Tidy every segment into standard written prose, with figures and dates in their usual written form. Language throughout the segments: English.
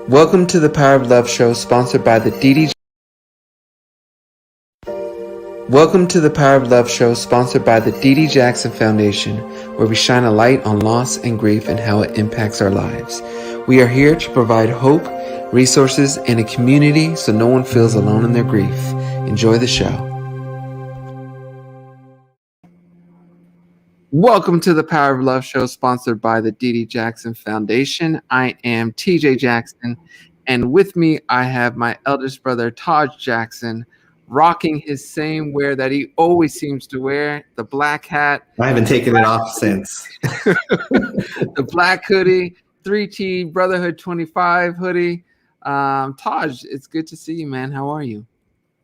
Welcome to the Power of Love show sponsored by the DDJF. Welcome to the Power of Love show sponsored by the D.D. Jackson Foundation, where we shine a light on loss and grief and how it impacts our lives. We are here to provide hope, resources, and a community so no one feels alone in their grief. Enjoy the show. Welcome to the Power of Love show sponsored by the D.D. Jackson Foundation. I am TJ Jackson, and with me I have my eldest brother, Taj Jackson, rocking his same wear that he always seems to wear, the black hat. I haven't taken it off since. The black hoodie, 3T Brotherhood 25 hoodie. Taj, it's good to see you, man. How are you?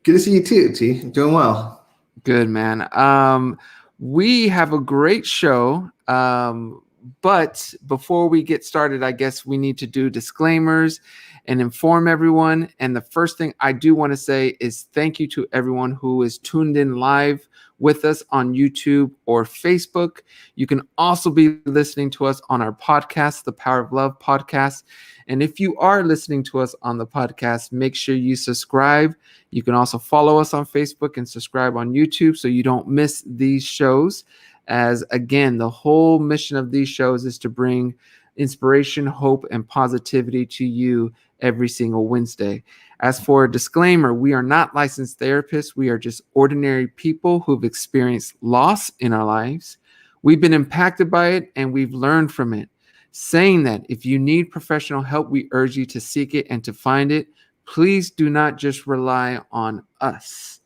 Good to see you too, T. Doing well. Good, man. We have a great show, but before we get started, I guess we need to do disclaimers and inform everyone. And the first thing I do want to say is thank you to everyone who is tuned in live with us on YouTube or Facebook. You can also be listening to us on our podcast, the Power of Love podcast. And if you are listening to us on the podcast, make sure you subscribe. You can also follow us on Facebook and subscribe on YouTube so you don't miss these shows. As again, the whole mission of these shows is to bring inspiration, hope, and positivity to you every single Wednesday. As for a disclaimer, we are not licensed therapists. We are just ordinary people who've experienced loss in our lives. We've been impacted by it and we've learned from it. Saying that, if you need professional help, we urge you to seek it and to find it. Please do not just rely on us.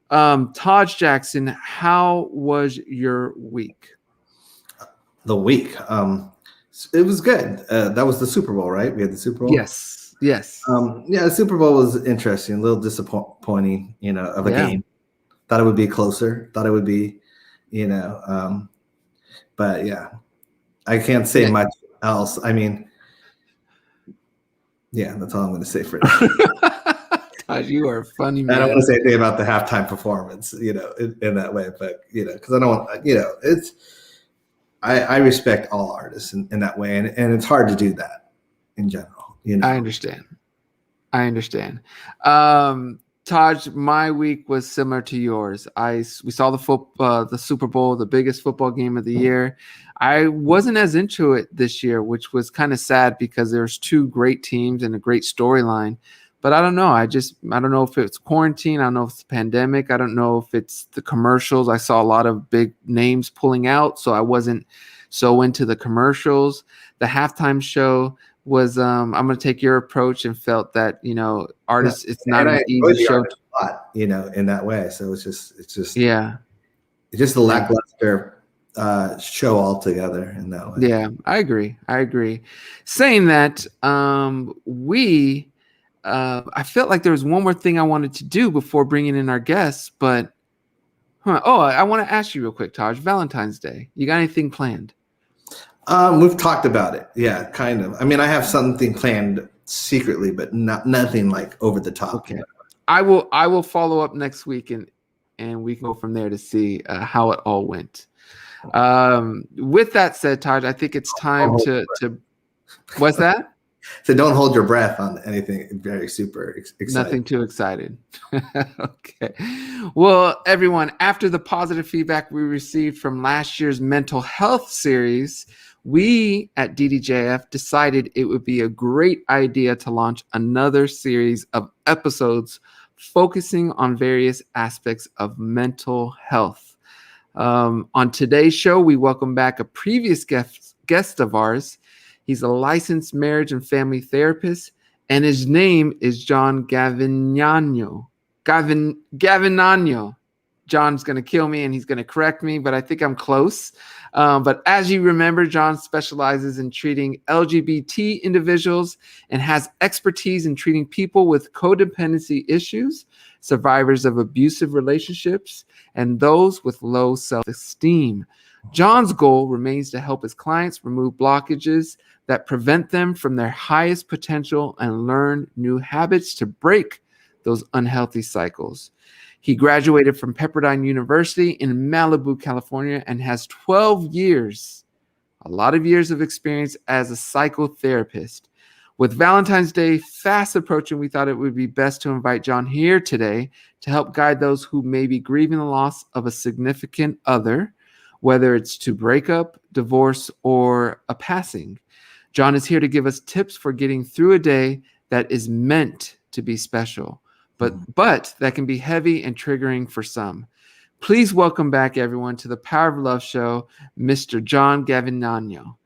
Taj Jackson, how was your week? The week. It was good. That was the Super Bowl, right? We had the Super Bowl. Yes. The Super Bowl was interesting. A little disappointing, of a game. Thought it would be closer. Thought it would be, but yeah, I can't say much else. I mean, yeah, that's all I'm going to say for now. Taj, you are funny, man. I don't want to say anything about the halftime performance, in that way, but because I don't, it's. I respect all artists in that way, and it's hard to do that in general. I understand. Taj, my week was similar to yours. We saw the Super Bowl, the biggest football game of the year. I wasn't as into it this year, which was kind of sad because there's two great teams and a great storyline. But I don't know. I don't know if it's quarantine. I don't know if it's the pandemic. I don't know if it's the commercials. I saw a lot of big names pulling out, so I wasn't so into the commercials. The halftime show was I'm going to take your approach and felt that, artists, it's not an easy show. A lot, in that way. So it's just yeah. It's just a lackluster show altogether in that way. Yeah, I agree. Saying that, I felt like there was one more thing I wanted to do before bringing in our guests, but I want to ask you real quick, Taj. Valentine's Day, you got anything planned? We've talked about it. Yeah, kind of. I mean, I have something planned secretly, but nothing like over the top. Okay. I will follow up next week and we can go from there to see how it all went. With that said, Taj, I think it's time to what's that? So don't hold your breath on anything very super exciting. Nothing too excited. Okay. Well, everyone, after the positive feedback we received from last year's mental health series, we at DDJF decided it would be a great idea to launch another series of episodes focusing on various aspects of mental health. On today's show, we welcome back a previous guest of ours. He's a licensed marriage and family therapist, and his name is John Gavegnano. Gavegnano. John's going to kill me and he's going to correct me, but I think I'm close. But as you remember, John specializes in treating LGBT individuals and has expertise in treating people with codependency issues, survivors of abusive relationships, and those with low self-esteem. John's goal remains to help his clients remove blockages that prevent them from their highest potential and learn new habits to break those unhealthy cycles. He graduated from Pepperdine University in Malibu, California, and has 12 years, a lot of years of experience as a psychotherapist. With Valentine's Day fast approaching, we thought it would be best to invite John here today to help guide those who may be grieving the loss of a significant other, whether it's to breakup, divorce, or a passing. John is here to give us tips for getting through a day that is meant to be special, but that can be heavy and triggering for some. Please welcome back, everyone, to the Power of Love show, Mr. John Gavegnano.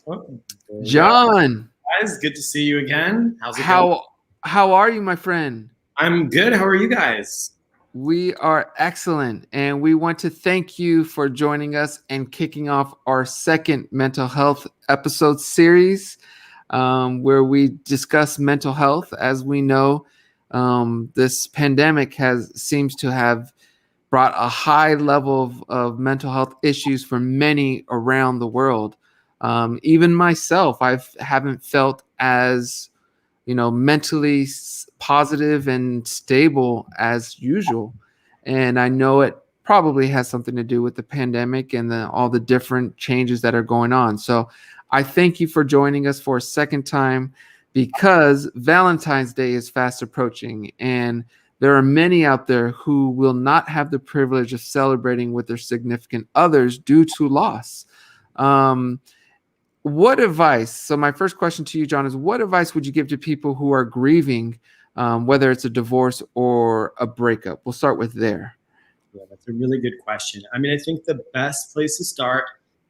Oh, John, guys, good to see you again. How's it going? How are you, my friend? I'm good. How are you guys? We are excellent, and we want to thank you for joining us and kicking off our second mental health episode series, where we discuss mental health. As we know, this pandemic seems to have brought a high level of mental health issues for many around the world. Even myself, haven't felt as mentally positive and stable as usual. And I know it probably has something to do with the pandemic and all the different changes that are going on. So I thank you for joining us for a second time, because Valentine's Day is fast approaching, and there are many out there who will not have the privilege of celebrating with their significant others due to loss. What advice? So my first question to you, John, is what advice would you give to people who are grieving, whether it's a divorce or a breakup? We'll start with there. Yeah, that's a really good question. I mean, I think the best place to start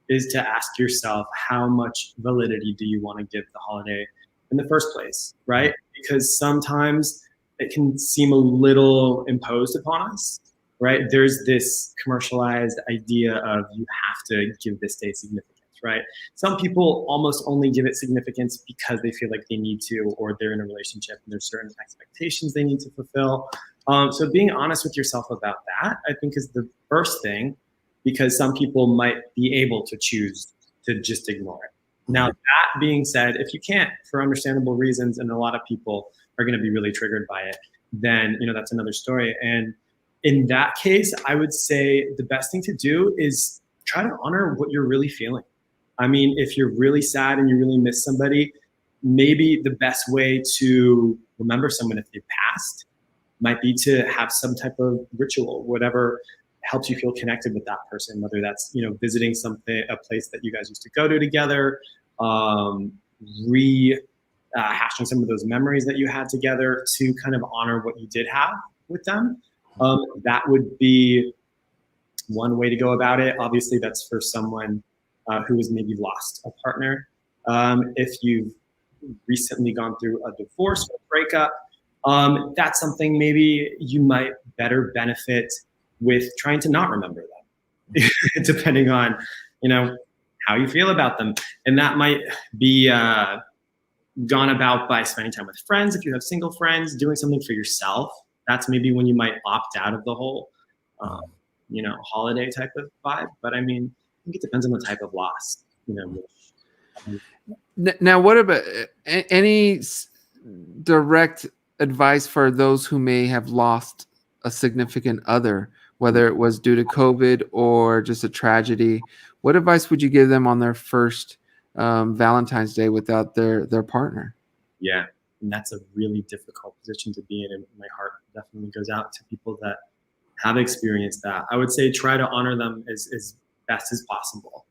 is to ask yourself, how much validity do you want to give the holiday in the first place, right? Because sometimes it can seem a little imposed upon us, right? There's this commercialized idea of you have to give this day significance. Right? Some people almost only give it significance because they feel like they need to, or they're in a relationship and there's certain expectations they need to fulfill. So being honest with yourself about that, I think, is the first thing, because some people might be able to choose to just ignore it. Now, that being said, if you can't, for understandable reasons, and a lot of people are going to be really triggered by it, then that's another story. And in that case, I would say the best thing to do is try to honor what you're really feeling. I mean, if you're really sad and you really miss somebody, maybe the best way to remember someone if they've passed might be to have some type of ritual, whatever helps you feel connected with that person, whether that's, visiting a place that you guys used to go to together, rehashing some of those memories that you had together to kind of honor what you did have with them. That would be one way to go about it. Obviously, that's for someone who has maybe lost a partner. If you've recently gone through a divorce or a breakup, that's something maybe you might better benefit with trying to not remember them, depending on, how you feel about them. And that might be gone about by spending time with friends. If you have single friends, doing something for yourself, that's maybe when you might opt out of the whole, holiday type of vibe. But I mean, I think it depends on the type of loss, Now, what about any direct advice for those who may have lost a significant other, whether it was due to COVID or just a tragedy? What advice would you give them on their first Valentine's Day without their partner? Yeah, and that's a really difficult position to be in, and my heart definitely goes out to people that have experienced that. I would say try to honor them as best as possible.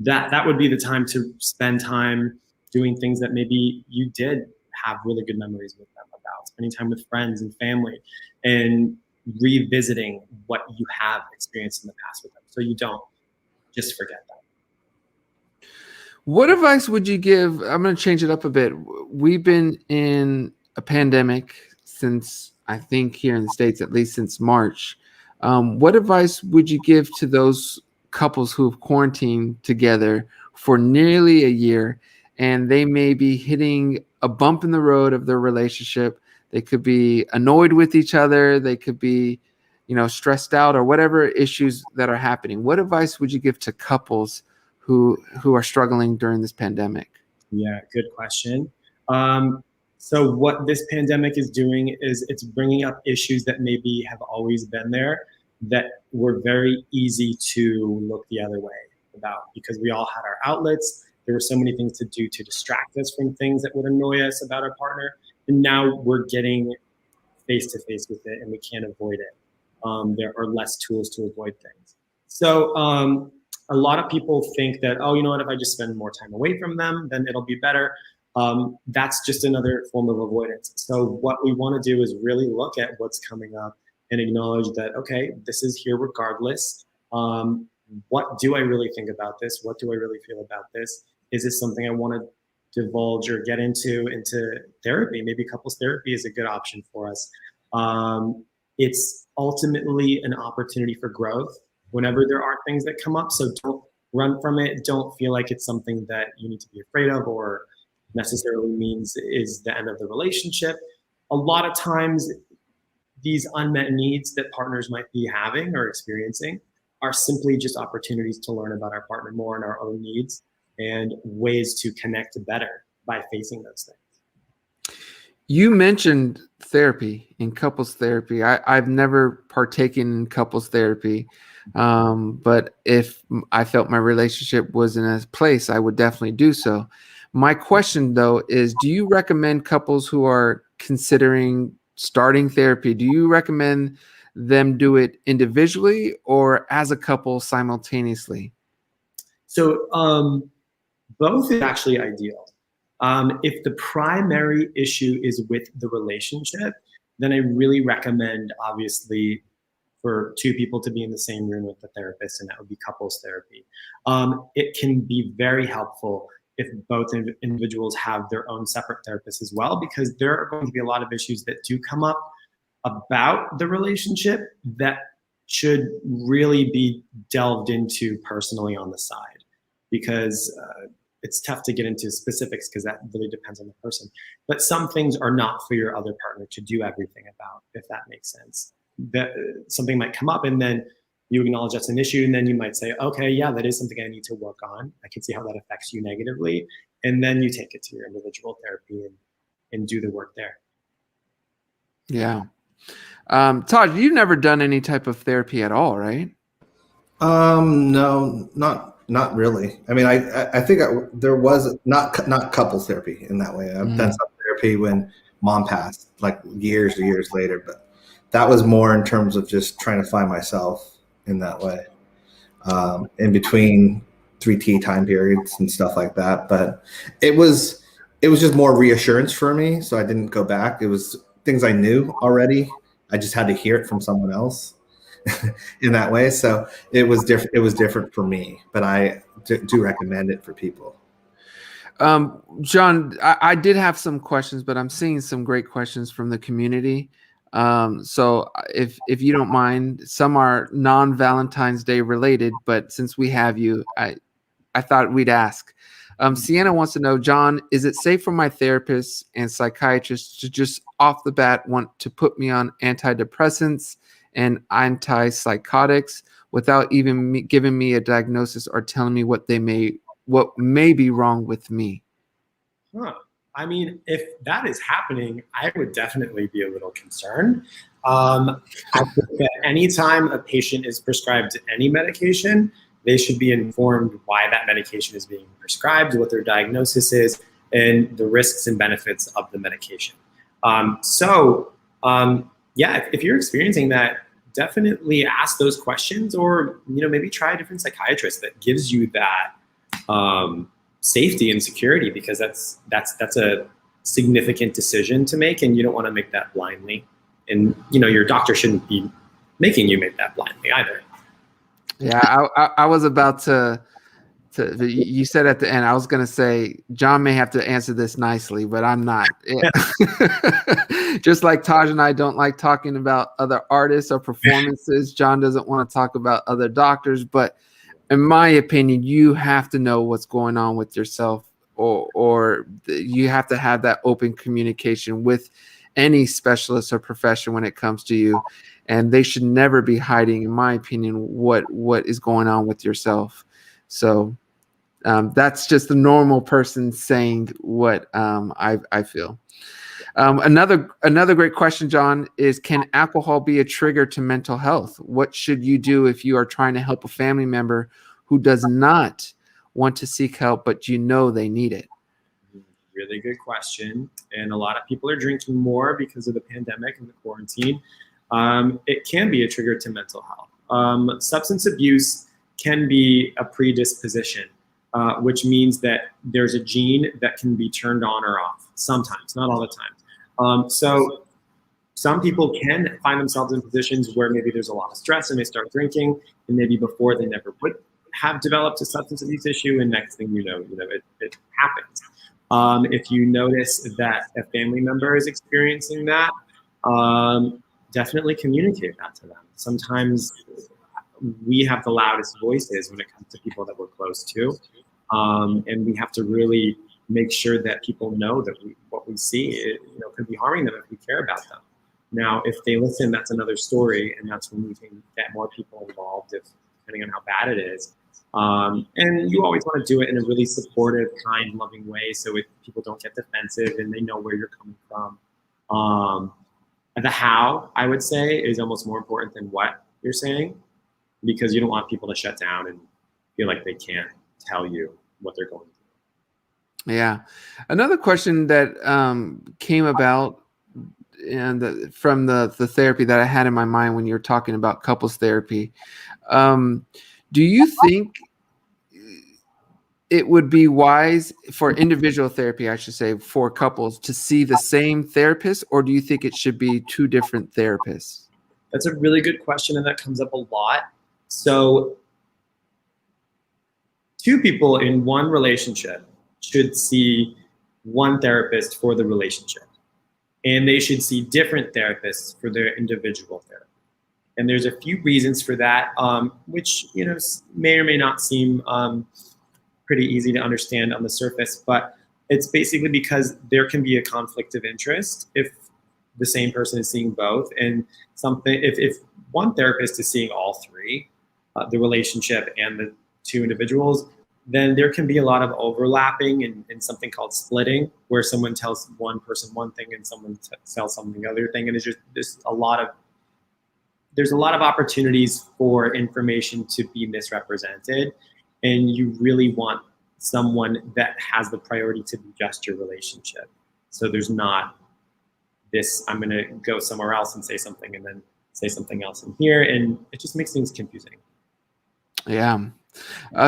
That would be the time to spend time doing things that maybe you did have really good memories with them about, spending time with friends and family, and revisiting what you have experienced in the past with them, so you don't just forget that. What advice would you give? I'm going to change it up a bit. We've been in a pandemic since, I think here in the States, at least since March. What advice would you give to those couples who have quarantined together for nearly a year, and they may be hitting a bump in the road of their relationship? They could be annoyed with each other. They could be, stressed out, or whatever issues that are happening. What advice would you give to couples who are struggling during this pandemic? Yeah, good question. So what this pandemic is doing is it's bringing up issues that maybe have always been there, that were very easy to look the other way about, because we all had our outlets There were so many things to do to distract us from things that would annoy us about our partner. And now we're getting face to face with it, and we can't avoid it. There are less tools to avoid things. So a lot of people think that, oh, you know what, if I just spend more time away from them, then it'll be better. That's just another form of avoidance. So what we want to do is really look at what's coming up and acknowledge that, okay, this is here regardless. What do I really think about this? What do I really feel about this? Is this something I want to divulge or get into therapy? Maybe couples therapy is a good option for us. It's ultimately an opportunity for growth whenever there are things that come up. So don't run from it. Don't feel like it's something that you need to be afraid of or necessarily means is the end of the relationship. A lot of times, these unmet needs that partners might be having or experiencing are simply just opportunities to learn about our partner more and our own needs and ways to connect better by facing those things. You mentioned therapy and couples therapy. I've never partaken in couples therapy, but if I felt my relationship was in a place, I would definitely do so. My question, though, is do you recommend couples who are considering starting therapy, do you recommend them do it individually or as a couple simultaneously? So both is actually ideal. If the primary issue is with the relationship, then I really recommend, obviously, for two people to be in the same room with the therapist, and that would be couples therapy. It can be very helpful if both individuals have their own separate therapists as well, because there are going to be a lot of issues that do come up about the relationship that should really be delved into personally on the side, because it's tough to get into specifics because that really depends on the person. But some things are not for your other partner to do everything about, if that makes sense. That something might come up and then you acknowledge that's an issue, and then you might say, okay, yeah, that is something I need to work on. I can see how that affects you negatively. And then you take it to your individual therapy and do the work there. Yeah. Todd, you've never done any type of therapy at all, right? No, not really. I mean, I think there was not couples therapy in that way. I've done some therapy when mom passed, like years later, but that was more in terms of just trying to find myself in that way, in between 3T time periods and stuff like that. But it was just more reassurance for me, so I didn't go back. It was things I knew already. I just had to hear it from someone else in that way. So it was different. It was different for me, but I do recommend it for people. John, I did have some questions, but I'm seeing some great questions from the community. So if you don't mind, some are non-Valentine's Day related, but since we have you, I thought we'd ask. Sienna wants to know, John, is it safe for my therapist and psychiatrist to just off the bat want to put me on antidepressants and antipsychotics without even giving me a diagnosis or telling me what may be wrong with me? Huh. I mean, if that is happening, I would definitely be a little concerned. I think that anytime a patient is prescribed any medication, they should be informed why that medication is being prescribed, what their diagnosis is, and the risks and benefits of the medication. Yeah, if you're experiencing that, definitely ask those questions, or maybe try a different psychiatrist that gives you that safety and security, because that's a significant decision to make, and you don't want to make that blindly. And your doctor shouldn't be making you make that blindly either. Yeah, I was about to. You said at the end, I was going to say, John may have to answer this nicely, but I'm not. Just like Taj and I don't like talking about other artists or performances, John doesn't want to talk about other doctors. But in my opinion, you have to know what's going on with yourself, or you have to have that open communication with any specialist or profession when it comes to you. And they should never be hiding, in my opinion, what is going on with yourself. So that's just the normal person saying what I feel. Another great question, John, is can alcohol be a trigger to mental health? What should you do if you are trying to help a family member who does not want to seek help, but you know they need it? Really good question. And a lot of people are drinking more because of the pandemic and the quarantine. It can be a trigger to mental health. Substance abuse can be a predisposition, which means that there's a gene that can be turned on or off sometimes, not all the time. So some people can find themselves in positions where maybe there's a lot of stress and they start drinking, and maybe before they never would have developed a substance abuse issue, and next thing you know, it happens. If you notice that a family member is experiencing that, definitely communicate that to them. Sometimes we have the loudest voices when it comes to people that we're close to, and we have to really make sure that people know that what we see could be harming them if we care about them. Now, if they listen, that's another story, and that's when we can get more people involved, depending on how bad it is. And you always want to do it in a really supportive, kind, loving way, so people don't get defensive and they know where you're coming from. The how, I would say, is almost more important than what you're saying, because you don't want people to shut down and feel like they can't tell you what they're going through. Yeah. Another question that came about and from the therapy that I had in my mind when you were talking about couples therapy, do you think it would be wise for individual therapy, I should say, for couples to see the same therapist, or do you think it should be two different therapists? That's a really good question, and that comes up a lot. So two people in one relationship should see one therapist for the relationship, and they should see different therapists for their individual therapy. And there's a few reasons for that, which may or may not seem pretty easy to understand on the surface, but it's basically because there can be a conflict of interest if the same person is seeing both, and if one therapist is seeing all three, the relationship and the two individuals, then there can be a lot of overlapping and something called splitting, where someone tells one person one thing and someone tells something the other thing, and there's a lot of opportunities for information to be misrepresented, and you really want someone that has the priority to be just your relationship. So there's not this, I'm going to go somewhere else and say something and then say something else in here, and it just makes things confusing. Yeah.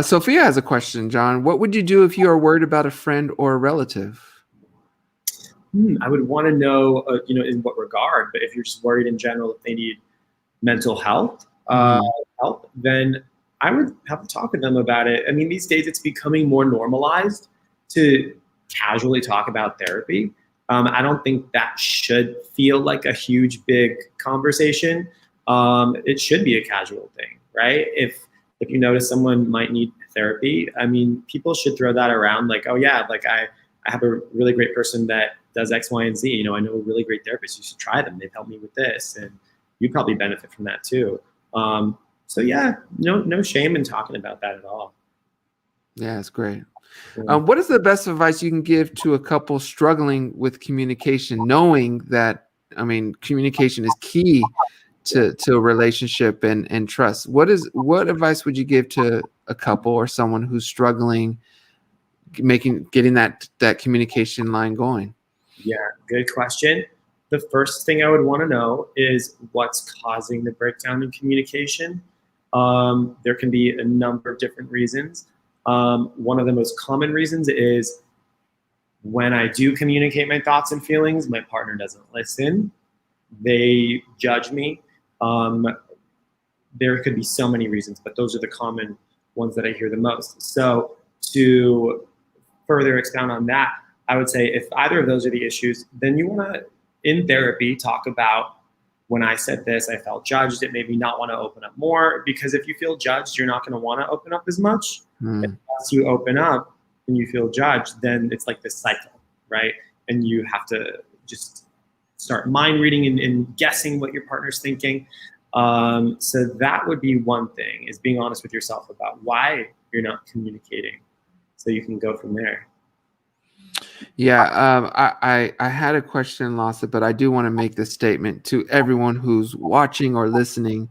Sophia has a question, John. What would you do if you are worried about a friend or a relative? I would want to know, in what regard, but if you're just worried in general, if they need mental health help, then I would have to talk with them about it. I mean, these days it's becoming more normalized to casually talk about therapy. I don't think that should feel like a huge, big conversation. It should be a casual thing, right? If you notice someone might need therapy, I mean, people should throw that around like, oh yeah, like I have a really great person that does X, Y, and Z. I know a really great therapist. You should try them. They've helped me with this, and you'd probably benefit from that too. So yeah, no shame in talking about that at all. Yeah, it's great. What is the best advice you can give to a couple struggling with communication, knowing that, communication is key to a relationship and trust? What advice would you give to a couple or someone who's struggling getting that communication line going? Yeah, good question. The first thing I would want to know is what's causing the breakdown in communication. There can be a number of different reasons. One of the most common reasons is when I do communicate my thoughts and feelings, my partner doesn't listen. They judge me. There could be so many reasons, but those are the common ones that I hear the most. So to further expound on that, I would say if either of those are the issues, then you want to, in therapy, talk about, when I said this, I felt judged. It made me not want to open up more, because if you feel judged, you're not going to want to open up as much. Once you open up and you feel judged, then it's like this cycle, right? And you have to just start mind reading and guessing what your partner's thinking. So that would be one thing, is being honest with yourself about why you're not communicating, so you can go from there. Yeah, I had a question, Lassa, but I do want to make this statement to everyone who's watching or listening.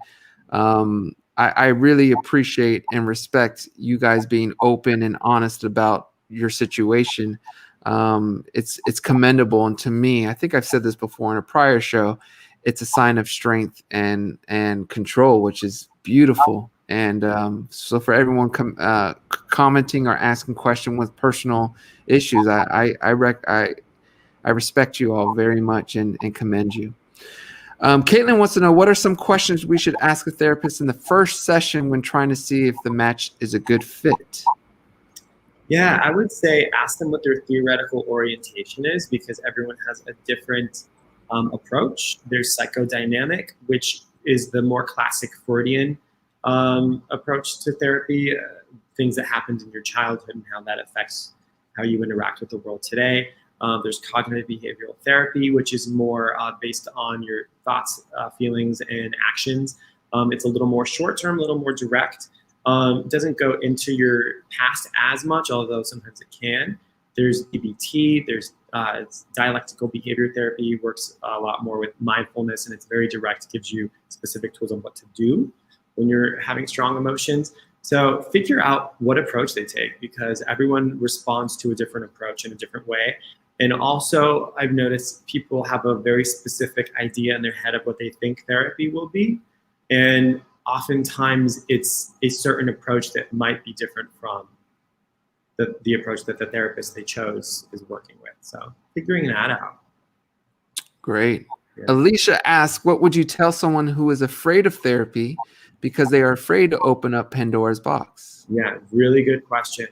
I really appreciate and respect you guys being open and honest about your situation. It's commendable, and to me, I think I've said this before in a prior show, it's a sign of strength and control, which is beautiful. And so for everyone commenting or asking questions with personal issues, I respect you all very much and commend you. Caitlin wants to know, what are some questions we should ask a therapist in the first session when trying to see if the match is a good fit? Yeah, I would say ask them what their theoretical orientation is, because everyone has a different approach. There's psychodynamic, which is the more classic Freudian approach to therapy, things that happened in your childhood and how that affects how you interact with the world today. There's cognitive behavioral therapy, which is more based on your thoughts, feelings, and actions. It's a little more short-term, a little more direct. It doesn't go into your past as much, although sometimes it can. There's DBT, there's dialectical behavior therapy, works a lot more with mindfulness, and it's very direct, gives you specific tools on what to do when you're having strong emotions. So figure out what approach they take, because everyone responds to a different approach in a different way. And also, I've noticed people have a very specific idea in their head of what they think therapy will be. And oftentimes it's a certain approach that might be different from the approach that the therapist they chose is working with. So figuring that out. Great. Yeah. Alicia asks, what would you tell someone who is afraid of therapy because they are afraid to open up Pandora's box? Yeah, really good question.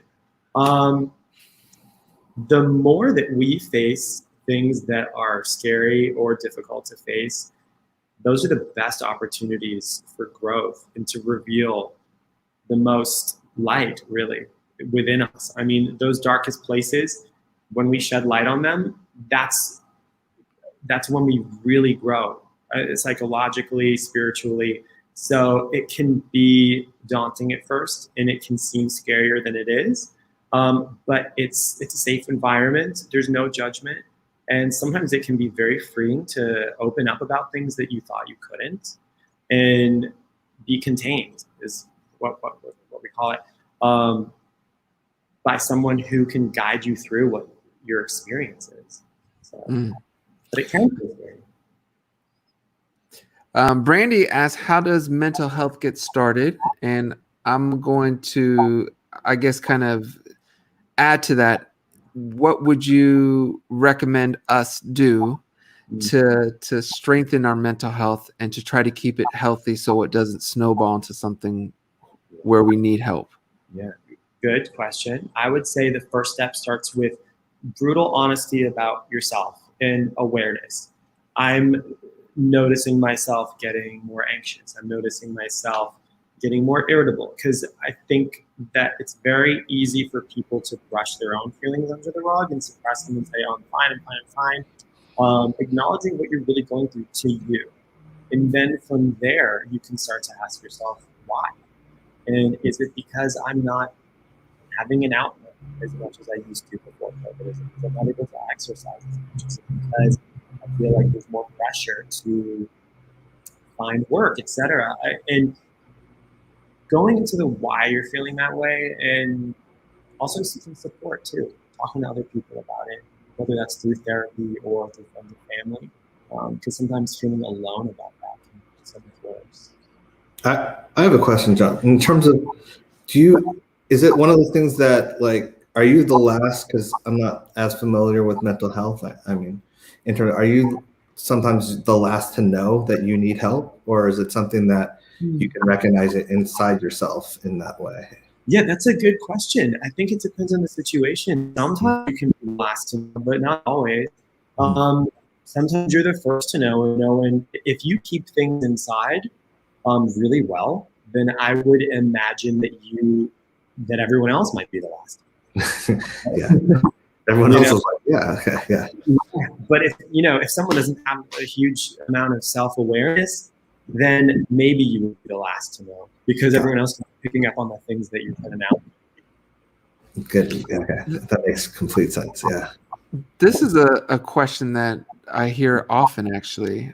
The more that we face things that are scary or difficult to face, those are the best opportunities for growth and to reveal the most light, really, within us. I mean, those darkest places, when we shed light on them, that's when we really grow, psychologically, spiritually. So it can be daunting at first, and it can seem scarier than it is. But it's a safe environment. There's no judgment. And sometimes it can be very freeing to open up about things that you thought you couldn't, and be contained is what we call it, by someone who can guide you through what your experience is. So, but it can be scary. Brandy asks, how does mental health get started? And I'm going to, I guess, kind of add to that. What would you recommend us do to strengthen our mental health and to try to keep it healthy so it doesn't snowball into something where we need help? Yeah, good question. I would say the first step starts with brutal honesty about yourself and awareness. I'm noticing myself getting more anxious. I'm noticing myself getting more irritable, because I think that it's very easy for people to brush their own feelings under the rug and suppress them and say, oh, I'm fine. Acknowledging what you're really going through to you. And then from there, you can start to ask yourself, why? And is it because I'm not having an outlet as much as I used to before COVID? Is it because I'm not able to exercise as much? Is it because I feel like there's more pressure to find work, etc.? And going into the why you're feeling that way, and also seeking support too, talking to other people about it, whether that's through therapy or through friends and family, because sometimes feeling alone about that can be so much worse. I have a question, John. In terms of, is it one of those things that, like, are you the last, because I'm not as familiar with mental health, I mean, in terms of, are you sometimes the last to know that you need help, or is it something that you can recognize it inside yourself in that way? Yeah, that's a good question. I think it depends on the situation. Sometimes you can be last to know, but not always. Sometimes you're the first to know, and if you keep things inside really well, then I would imagine that everyone else might be the last. Yeah. Everyone else is like, yeah. But if someone doesn't have a huge amount of self-awareness, then maybe you would be the last to know, because everyone else is picking up on the things that you're putting out. Good. Okay. That makes complete sense. Yeah. This is a question that I hear often, actually.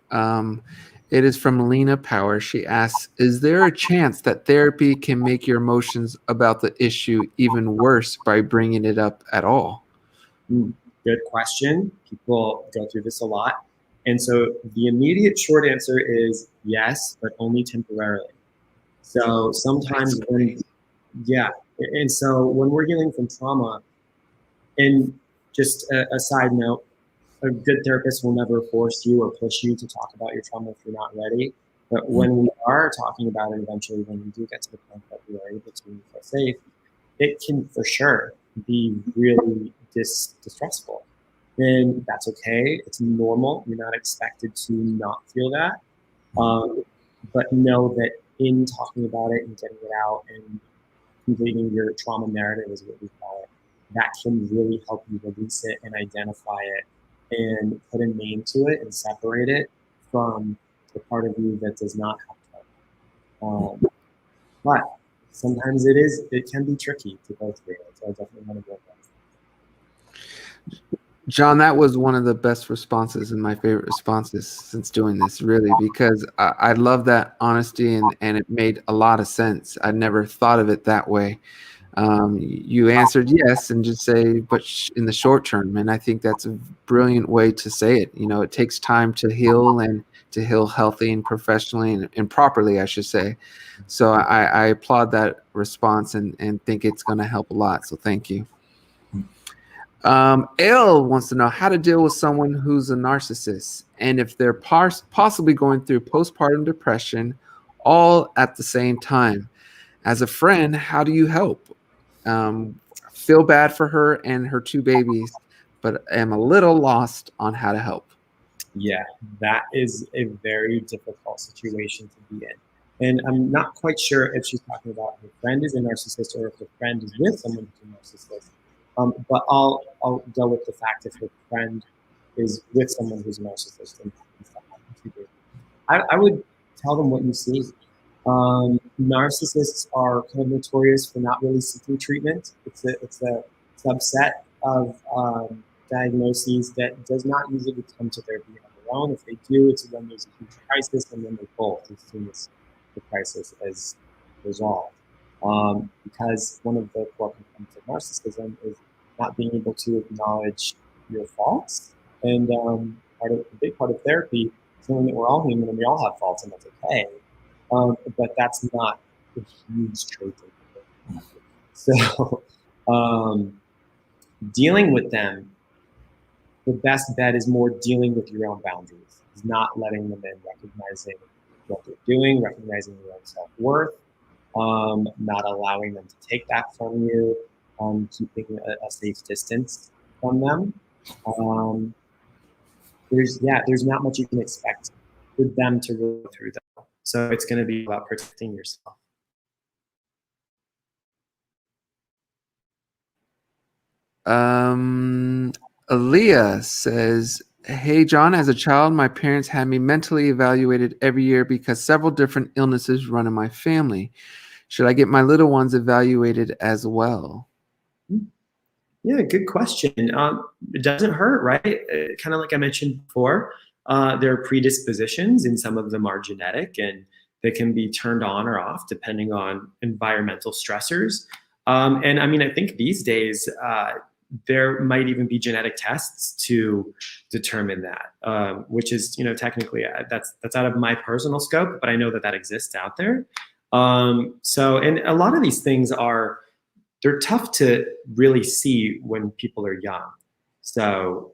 It is from Lena Power. She asks, is there a chance that therapy can make your emotions about the issue even worse by bringing it up at all? Good question. People go through this a lot. And so the immediate short answer is yes, but only temporarily. So sometimes yeah. And so when we're healing from trauma, and just a side note, a good therapist will never force you or push you to talk about your trauma if you're not ready. But when we are talking about it, eventually, when you do get to the point that you are able to feel safe, it can for sure be really distressful. And that's okay. It's normal. You're not expected to not feel that. But know that in talking about it and getting it out and completing your trauma narrative is what we call it, that can really help you release it and identify it and put a name to it and separate it from the part of you that does not have to. But sometimes it can be tricky to go through it. So I definitely want to go there. John, that was one of the best responses and my favorite responses since doing this, really, because I love that honesty and it made a lot of sense. I never thought of it that way. You answered yes and just say, but in the short term. And I think that's a brilliant way to say it. You know, it takes time to heal and to heal healthy and professionally and properly, I should say. So I applaud that response and think it's going to help a lot. So thank you. L wants to know how to deal with someone who's a narcissist and if they're possibly going through postpartum depression all at the same time. As a friend, how do you help? Feel bad for her and her two babies, but am a little lost on how to help. Yeah, that is a very difficult situation to be in. And I'm not quite sure if she's talking about her friend is a narcissist or if her friend is with someone who's a narcissist. But I'll go with the fact if her friend is with someone who's a narcissist and stuff like that. I would tell them what you see. Narcissists are kind of notorious for not really seeking treatment. It's a subset of diagnoses that does not usually come to therapy on their own. If they do, it's when there's a huge crisis, and then they bolt as soon as the crisis is resolved. Because one of the core components of narcissism is not being able to acknowledge your faults. And a big part of therapy is knowing that we're all human and we all have faults, and that's okay. But that's not a huge trait. So dealing with them, the best bet is more dealing with your own boundaries, is not letting them in, recognizing what they're doing, recognizing your own self-worth, not allowing them to take that from you, keeping a safe distance from them. There's not much you can expect for them to go through that. So it's going to be about protecting yourself. Aaliyah says, hey, John, as a child, my parents had me mentally evaluated every year because several different illnesses run in my family. Should I get my little ones evaluated as well? Yeah, good question. It doesn't hurt, right? Kind of like I mentioned before, there are predispositions, and some of them are genetic, and they can be turned on or off depending on environmental stressors. And I mean, I think these days, there might even be genetic tests to determine that, which is, technically that's out of my personal scope, but I know that exists out there. So, and a lot of these things they're tough to really see when people are young. So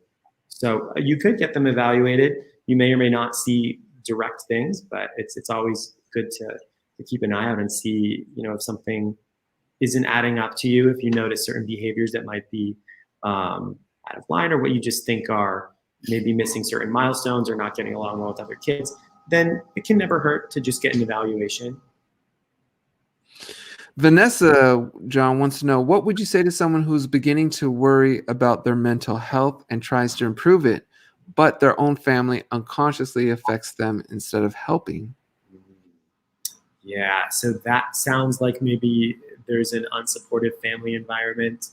you could get them evaluated. You may or may not see direct things, but it's always good to keep an eye out and see, if something isn't adding up to you, if you notice certain behaviors that might be out of line, or what you just think are maybe missing certain milestones or not getting along well with other kids, then it can never hurt to just get an evaluation. Vanessa, John, wants to know, what would you say to someone who's beginning to worry about their mental health and tries to improve it, but their own family unconsciously affects them instead of helping? Yeah, so that sounds like maybe there's an unsupportive family environment,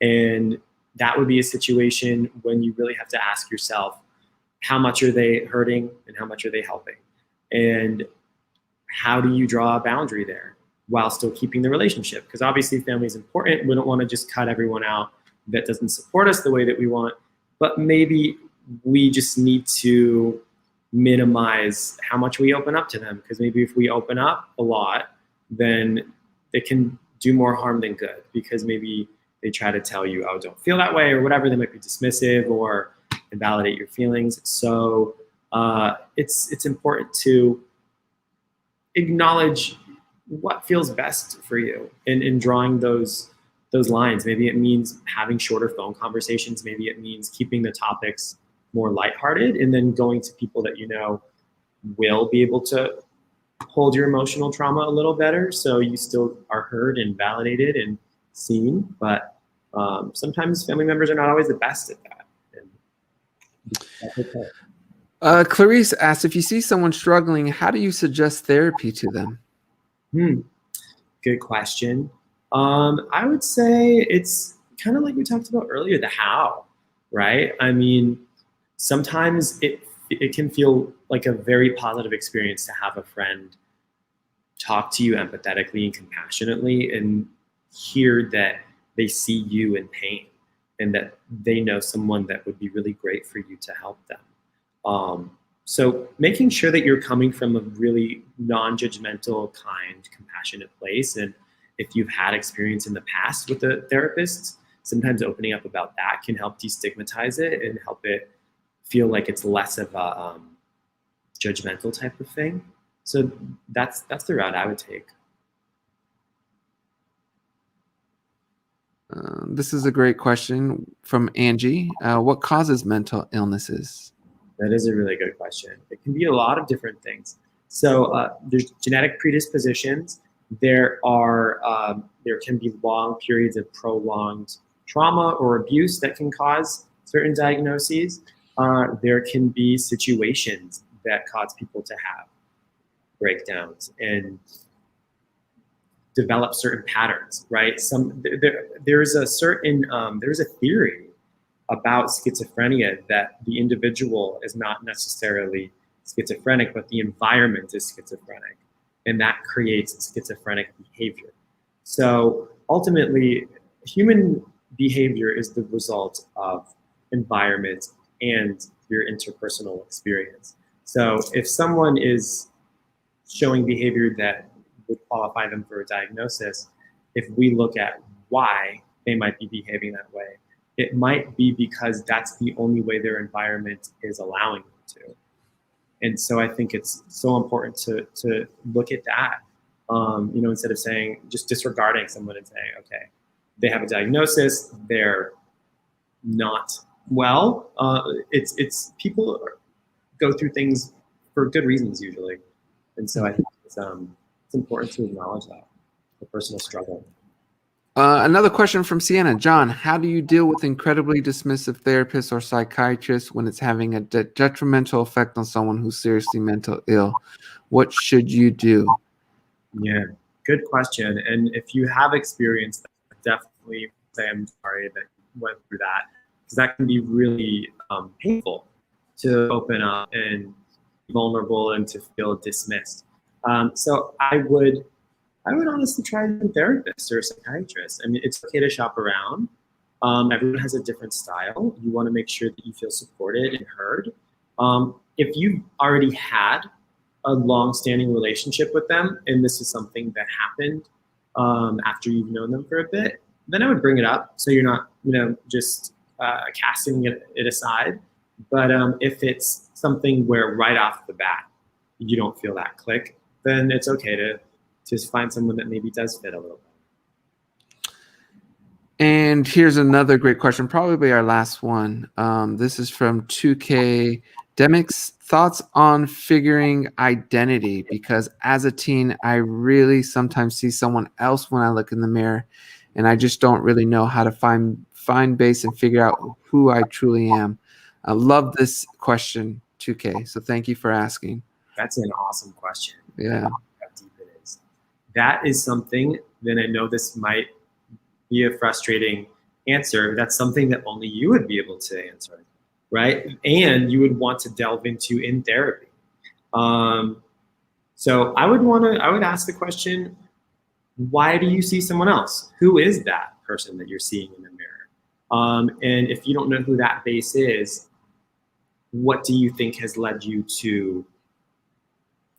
and that would be a situation when you really have to ask yourself, how much are they hurting and how much are they helping? And how do you draw a boundary there while still keeping the relationship? Because obviously family is important. We don't want to just cut everyone out that doesn't support us the way that we want, but maybe we just need to minimize how much we open up to them, because maybe if we open up a lot, then it can do more harm than good, because maybe they try to tell you, oh, don't feel that way or whatever. They might be dismissive or invalidate your feelings. So it's important to acknowledge what feels best for you in drawing those lines. Maybe it means having shorter phone conversations. Maybe it means keeping the topics more lighthearted, and then going to people that you know will be able to hold your emotional trauma a little better, so you still are heard and validated and seen. But sometimes family members are not always the best at that. And that's okay. Clarice asked, if you see someone struggling, how do you suggest therapy to them? Good question. I would say it's kind of like we talked about earlier, the how, right? I mean, sometimes it can feel like a very positive experience to have a friend talk to you empathetically and compassionately and hear that they see you in pain and that they know someone that would be really great for you to help them. So making sure that you're coming from a really non-judgmental, kind, compassionate place. And if you've had experience in the past with a therapist, sometimes opening up about that can help destigmatize it and help it feel like it's less of a judgmental type of thing. So that's the route I would take. This is a great question from Angie. What causes mental illnesses? That is a really good question. It can be a lot of different things. So there's genetic predispositions. There can be long periods of prolonged trauma or abuse that can cause certain diagnoses. There can be situations that cause people to have breakdowns and develop certain patterns, right? There's a theory about schizophrenia that the individual is not necessarily schizophrenic, but the environment is schizophrenic, and that creates schizophrenic behavior. So ultimately, human behavior is the result of environment and your interpersonal experience. So if someone is showing behavior that would qualify them for a diagnosis, if we look at why they might be behaving that way, it might be because that's the only way their environment is allowing them to. And so I think it's so important to look at that, instead of saying, just disregarding someone and saying, okay, they have a diagnosis, they're not well. It's people go through things for good reasons usually. And so I think it's important to acknowledge that, the personal struggle. Another question from Sienna. John, how do you deal with incredibly dismissive therapists or psychiatrists when it's having a detrimental effect on someone who's seriously mental ill? What should you do? Yeah, good question. And if you have experienced that, definitely say I'm sorry that you went through that, because that can be really painful to open up and be vulnerable and to feel dismissed. So I would honestly try a therapist or a psychiatrist. I mean, it's okay to shop around. Everyone has a different style. You want to make sure that you feel supported and heard. If you already had a long-standing relationship with them, and this is something that happened after you've known them for a bit, then I would bring it up so you're not, just casting it aside. But if it's something where right off the bat you don't feel that click, then it's okay to just find someone that maybe does fit a little bit. And here's another great question, probably our last one. This is from 2K Demix. Thoughts on figuring identity? Because as a teen, I really sometimes see someone else when I look in the mirror, and I just don't really know how to find base and figure out who I truly am. I love this question, 2K. So thank you for asking. That's an awesome question. Yeah. How deep it is. That is something, then I know this might be a frustrating answer. That's something that only you would be able to answer, right? And you would want to delve into in therapy. So I would ask the question, why do you see someone else? Who is that person that you're seeing in the mirror? And if you don't know who that base is, what do you think has led you to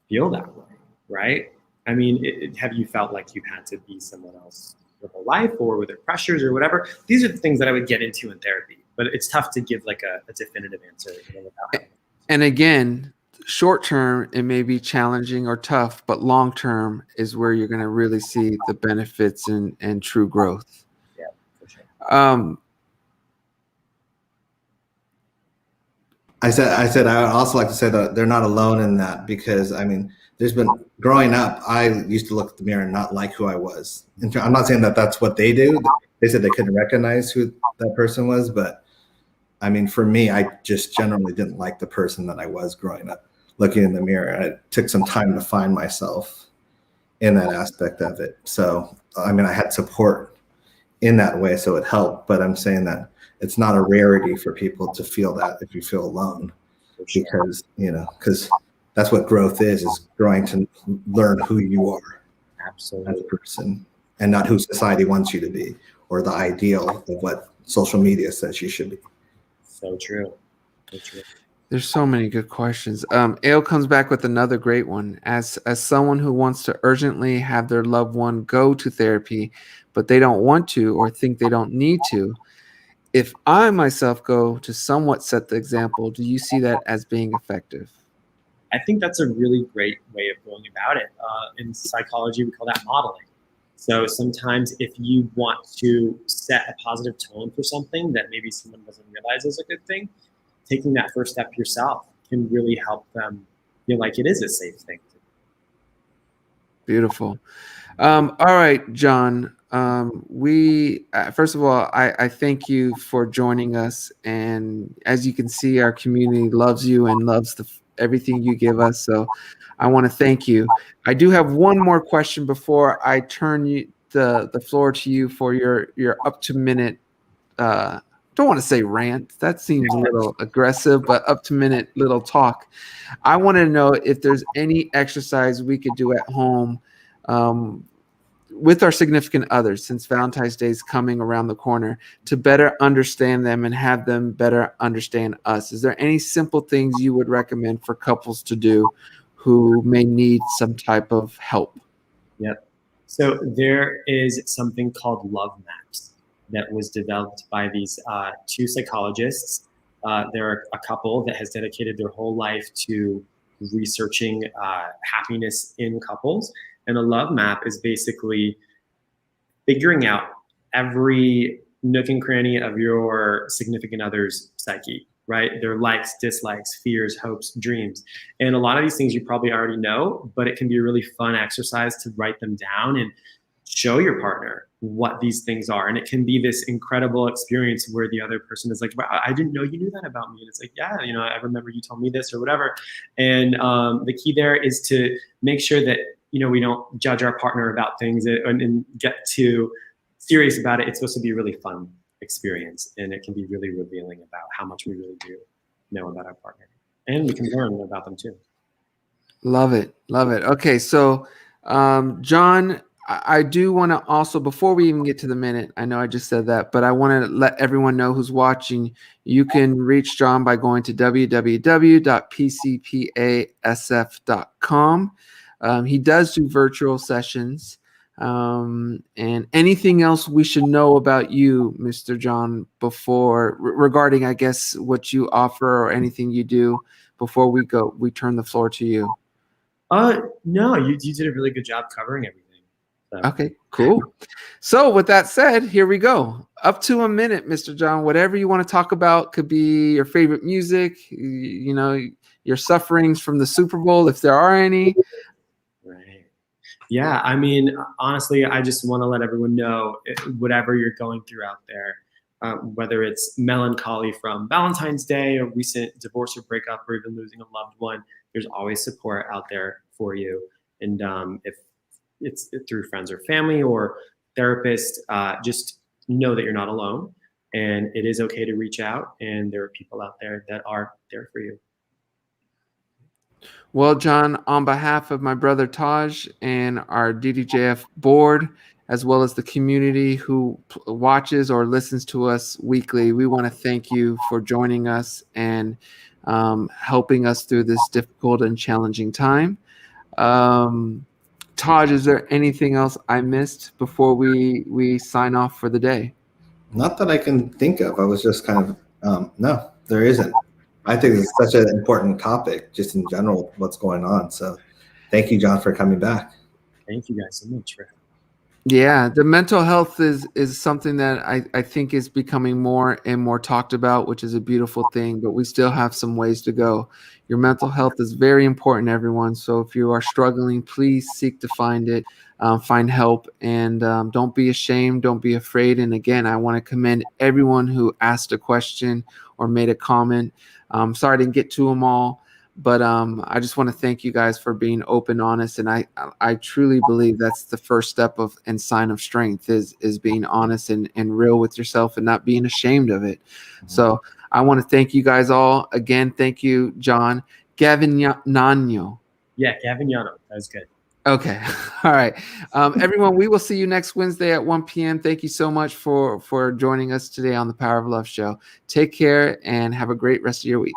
feel that way, right? I mean, have you felt like you had to be someone else your whole life, or were there pressures or whatever? These are the things that I would get into in therapy, but it's tough to give like a definitive answer. And again, short term, it may be challenging or tough, but long term is where you're going to really see the benefits and true growth. Yeah, for sure. I said I would also like to say that they're not alone in that, because I mean, there's been growing up, I used to look at the mirror and not like who I was. And I'm not saying that that's what they do. They said they couldn't recognize who that person was, but I mean, for me, I just generally didn't like the person that I was growing up. Looking in the mirror, it took some time to find myself in that aspect of it. So, I mean, I had support in that way, so it helped. But I'm saying that it's not a rarity for people to feel that if you feel alone, because because that's what growth is growing to learn who you are. Absolutely. As a person, and not who society wants you to be, or the ideal of what social media says you should be. So true. So true. There's so many good questions. Ale comes back with another great one. As someone who wants to urgently have their loved one go to therapy, but they don't want to or think they don't need to, if I myself go to somewhat set the example, do you see that as being effective? I think that's a really great way of going about it. In psychology, we call that modeling. So sometimes if you want to set a positive tone for something that maybe someone doesn't realize is a good thing, taking that first step yourself can really help them feel like it is a safe thing to do. Beautiful. All right, John. We first of all, I thank you for joining us, and as you can see, our community loves you and loves everything you give us. So, I want to thank you. I do have one more question before I turn the floor to you for your up to minute. Don't want to say rant. That seems a little aggressive, but up to minute little talk. I want to know if there's any exercise we could do at home. With our significant others, since Valentine's Day is coming around the corner, to better understand them and have them better understand us. Is there any simple things you would recommend for couples to do who may need some type of help? Yep. So there is something called love maps that was developed by these two psychologists. They're a couple that has dedicated their whole life to researching happiness in couples. And a love map is basically figuring out every nook and cranny of your significant other's psyche, right? Their likes, dislikes, fears, hopes, dreams. And a lot of these things you probably already know, but it can be a really fun exercise to write them down and show your partner what these things are. And it can be this incredible experience where the other person is like, wow, I didn't know you knew that about me. And it's like, yeah, I remember you told me this or whatever. And the key there is to make sure that, we don't judge our partner about things and get too serious about it. It's supposed to be a really fun experience, and it can be really revealing about how much we really do know about our partner, and we can learn about them too. Love it. Love it. Okay. So, John, I do want to also, before we even get to the minute, I know I just said that, but I want to let everyone know who's watching, you can reach John by going to www.pcpasf.com. He does do virtual sessions. And anything else we should know about you, Mr. John, before regarding, I guess, what you offer or anything you do before we turn the floor to you? No, you did a really good job covering everything. So. Okay, cool. So with that said, here we go. Up to a minute, Mr. John, whatever you want to talk about. Could be your favorite music, your sufferings from the Super Bowl, if there are any. Right. Yeah, I mean, honestly, I just want to let everyone know, whatever you're going through out there, whether it's melancholy from Valentine's Day, a recent divorce or breakup, or even losing a loved one, there's always support out there for you. And if it's through friends or family or therapists, just know that you're not alone, and it is okay to reach out, and there are people out there that are there for you. Well, John, on behalf of my brother Taj and our DDJF board, as well as the community who watches or listens to us weekly, we want to thank you for joining us and helping us through this difficult and challenging time. Taj, is there anything else I missed before we sign off for the day? Not that I can think of. I was just kind of, no, there isn't. I think it's such an important topic just in general, what's going on. So thank you, John, for coming back. Thank you guys so much for having me. Yeah, the mental health is something that I think is becoming more and more talked about, which is a beautiful thing, but we still have some ways to go. Your mental health is very important, everyone. So if you are struggling, please seek to find it, find help, and don't be ashamed, don't be afraid. And again, I want to commend everyone who asked a question or made a comment. Sorry I didn't get to them all. But I just want to thank you guys for being open, honest, and I truly believe that's the first step of and sign of strength is being honest and real with yourself and not being ashamed of it. So I want to thank you guys all again. Thank you, John. Gavegnano. Yeah, Gavegnano. That was good. Okay. All right. Everyone, we will see you next Wednesday at 1 p.m. Thank you so much for joining us today on the Power of Love show. Take care and have a great rest of your week.